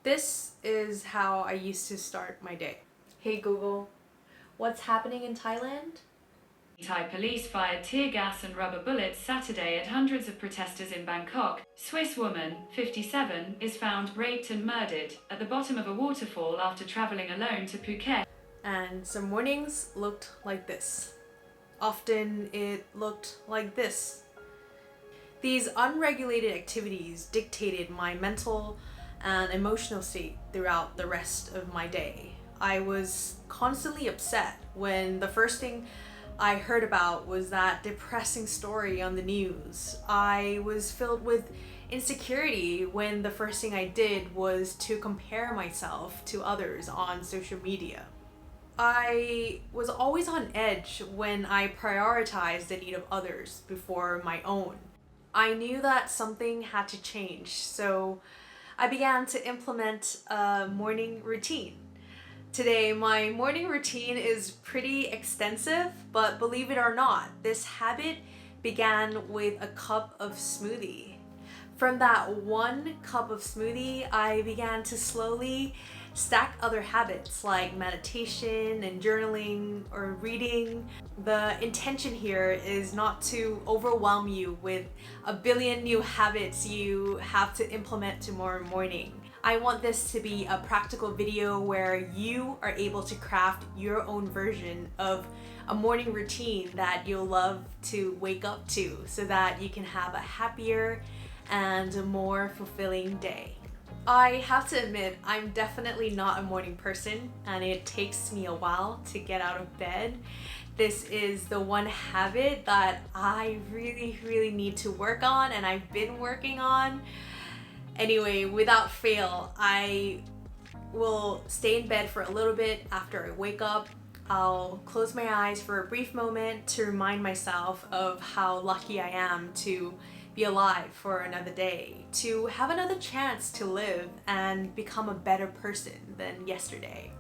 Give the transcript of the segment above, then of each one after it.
This is how I used to start my day. Hey Google, what's happening in Thailand? Thai police fired tear gas and rubber bullets Saturday at hundreds of protesters in Bangkok. Swiss woman, 57, is found raped and murdered at the bottom of a waterfall after travelling alone to Phuket. And some mornings looked like this. Often it looked like this. These unregulated activities dictated my mental and emotional state throughout the rest of my day. I was constantly upset when the first thing I heard about was that depressing story on the news. I was filled with insecurity when the first thing I did was to compare myself to others on social media. I was always on edge when I prioritized the need of others before my own. I knew that something had to change, so I began to implement a morning routine. Today, my morning routine is pretty extensive, but believe it or not, this habit began with a cup of smoothie. From that one cup of smoothie, I began to slowly stack other habits like meditation and journaling or reading. The intention here is not to overwhelm you with a billion new habits you have to implement tomorrow morning. I want this to be a practical video where you are able to craft your own version of a morning routine that you'll love to wake up to so that you can have a happier and a more fulfilling day. I have to admit, I'm definitely not a morning person and it takes me a while to get out of bed. This is the one habit that I really need to work on and I've been working on. Anyway, without fail, I will stay in bed for a little bit after I wake up. I'll close my eyes for a brief moment to remind myself of how lucky I am to be alive for another day, to have another chance to live and become a better person than yesterday.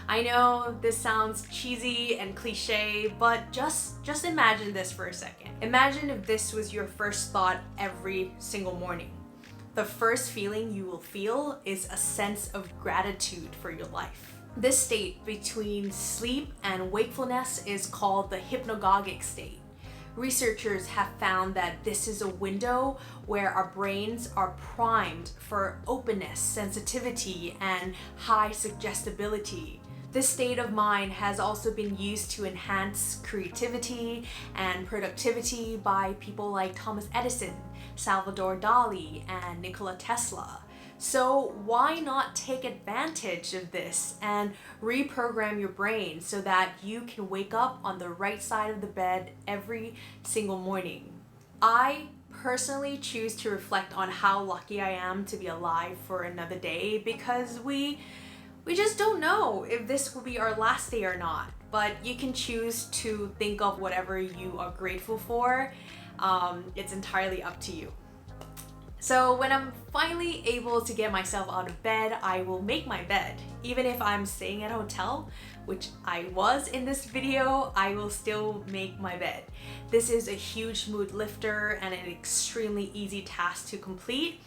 I know this sounds cheesy and cliche, but just imagine this for a second. Imagine if this was your first thought every single morning. The first feeling you will feel is a sense of gratitude for your life. This state between sleep and wakefulness is called the hypnagogic state. Researchers have found that this is a window where our brains are primed for openness, sensitivity, and high suggestibility. This state of mind has also been used to enhance creativity and productivity by people like Thomas Edison, Salvador Dali, and Nikola Tesla. So why not take advantage of this and reprogram your brain so that you can wake up on the right side of the bed every single morning? I personally choose to reflect on how lucky I am to be alive for another day because we just don't know if this will be our last day or not. But you can choose to think of whatever you are grateful for. It's entirely up to you. So when I'm finally able to get myself out of bed, I will make my bed. Even if I'm staying at a hotel, which I was in this video, I will still make my bed. This is a huge mood lifter and an extremely easy task to complete.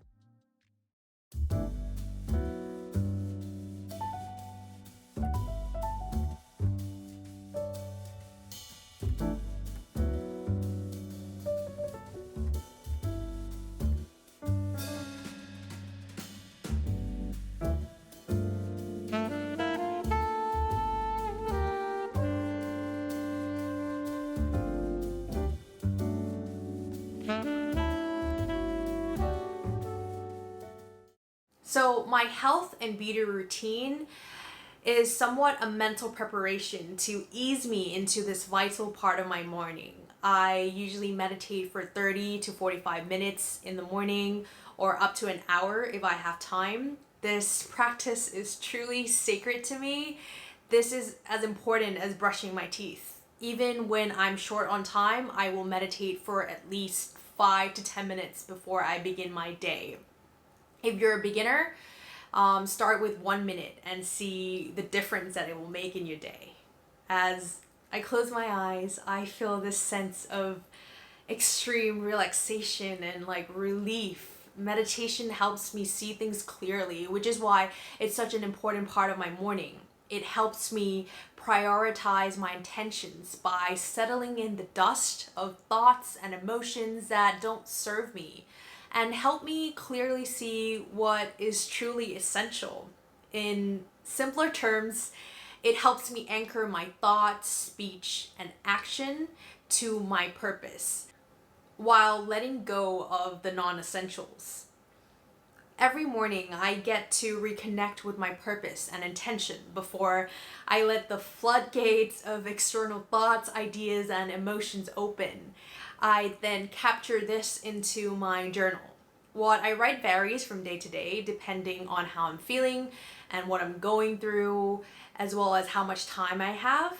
So my health and beauty routine is somewhat a mental preparation to ease me into this vital part of my morning. I usually meditate for 30 to 45 minutes in the morning or up to an hour if I have time. This practice is truly sacred to me. This is as important as brushing my teeth. Even when I'm short on time, I will meditate for at least 5 to 10 minutes before I begin my day. If you're a beginner, start with 1 minute and see the difference that it will make in your day. As I close my eyes, I feel this sense of extreme relaxation and like relief meditation helps me see things clearly, which is why it's such an important part of my morning. It helps me prioritize my intentions by settling in the dust of thoughts and emotions that don't serve me, and help me clearly see what is truly essential. In simpler terms, it helps me anchor my thoughts, speech, and action to my purpose while letting go of the non-essentials. Every morning, I get to reconnect with my purpose and intention before I let the floodgates of external thoughts, ideas, and emotions open. I then capture this into my journal. What I write varies from day to day, depending on how I'm feeling and what I'm going through, as well as how much time I have.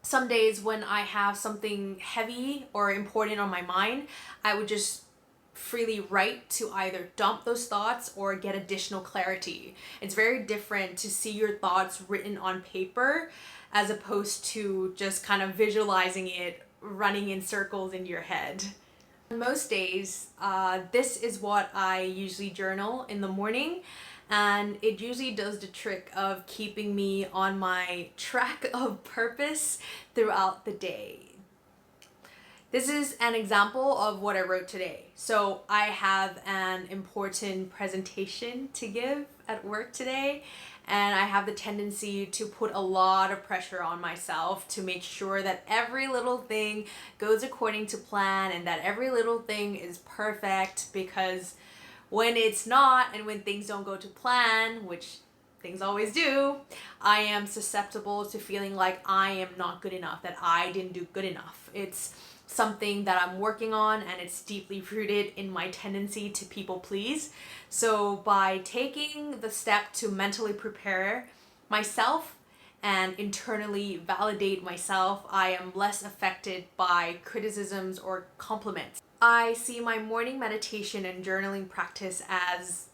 Some days when I have something heavy or important on my mind, I would just freely write to either dump those thoughts or get additional clarity. It's very different to see your thoughts written on paper as opposed to just kind of visualizing it running in circles in your head. Most days, this is what I usually journal in the morning, and it usually does the trick of keeping me on my track of purpose throughout the day. This is an example of what I wrote today. So I have an important presentation to give at work today, and I have the tendency to put a lot of pressure on myself to make sure that every little thing goes according to plan and that every little thing is perfect, because when it's not and when things don't go to plan, which things always do, I am susceptible to feeling like I am not good enough, that I didn't do good enough. It's something that I'm working on, and it's deeply rooted in my tendency to people please. So by taking the step to mentally prepare myself and internally validate myself, I am less affected by criticisms or compliments. I see my morning meditation and journaling practice as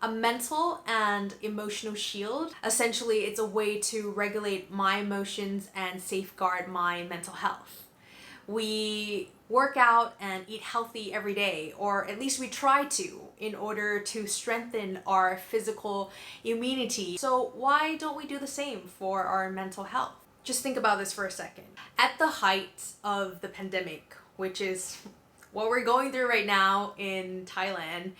a mental and emotional shield. Essentially, it's a way to regulate my emotions and safeguard my mental health. We work out and eat healthy every day, or at least we try to, in order to strengthen our physical immunity. So why don't we do the same for our mental health? Just think about this for a second. At the height of the pandemic, which is what we're going through right now in Thailand,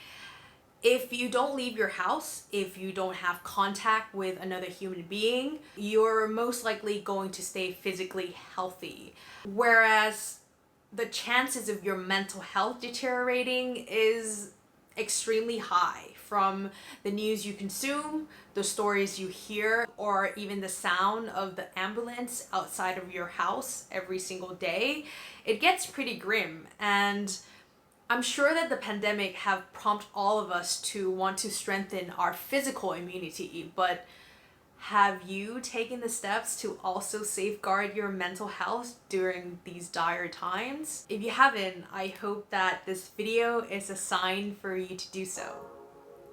if you don't leave your house, if you don't have contact with another human being, you're most likely going to stay physically healthy. Whereas the chances of your mental health deteriorating is extremely high from the news you consume, the stories you hear, or even the sound of the ambulance outside of your house every single day. It gets pretty grim, and I'm sure that the pandemic have prompted all of us to want to strengthen our physical immunity, but have you taken the steps to also safeguard your mental health during these dire times? If you haven't, I hope that this video is a sign for you to do so.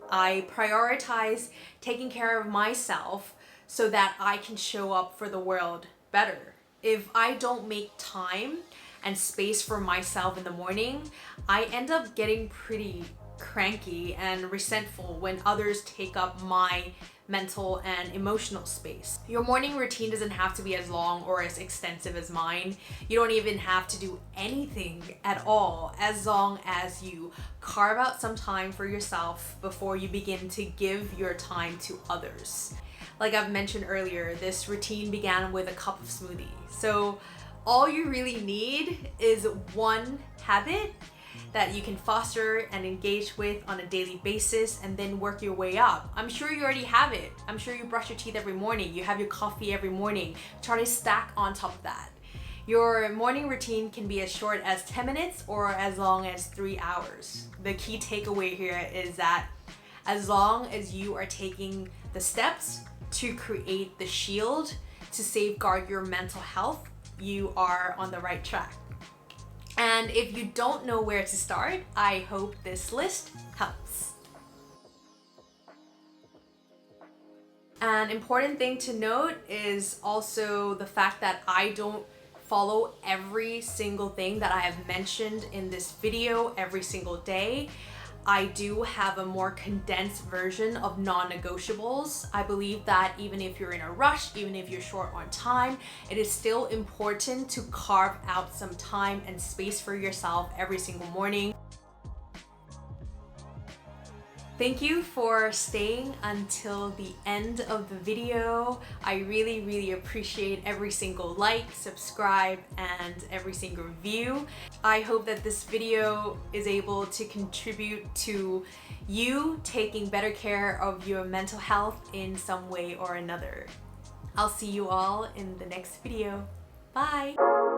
I prioritize taking care of myself so that I can show up for the world better. If I don't make time and space for myself in the morning, I end up getting pretty cranky and resentful when others take up my mental and emotional space. Your morning routine doesn't have to be as long or as extensive as mine. You don't even have to do anything at all, as long as you carve out some time for yourself before you begin to give your time to others. Like I've mentioned earlier, this routine began with a cup of smoothie. So all you really need is one habit that you can foster and engage with on a daily basis, and then work your way up. I'm sure you already have it. I'm sure you brush your teeth every morning. You have your coffee every morning. Try to stack on top of that. Your morning routine can be as short as 10 minutes or as long as 3 hours. The key takeaway here is that as long as you are taking the steps to create the shield to safeguard your mental health, you are on the right track. And if you don't know where to start, I hope this list helps. An important thing to note is also the fact that I don't follow every single thing that I have mentioned in this video every single day. I do have a more condensed version of non-negotiables. I believe that even if you're in a rush, even if you're short on time, it is still important to carve out some time and space for yourself every single morning. Thank you for staying until the end of the video. I really appreciate every single like, subscribe, and every single view. I hope that this video is able to contribute to you taking better care of your mental health in some way or another. I'll see you all in the next video. Bye!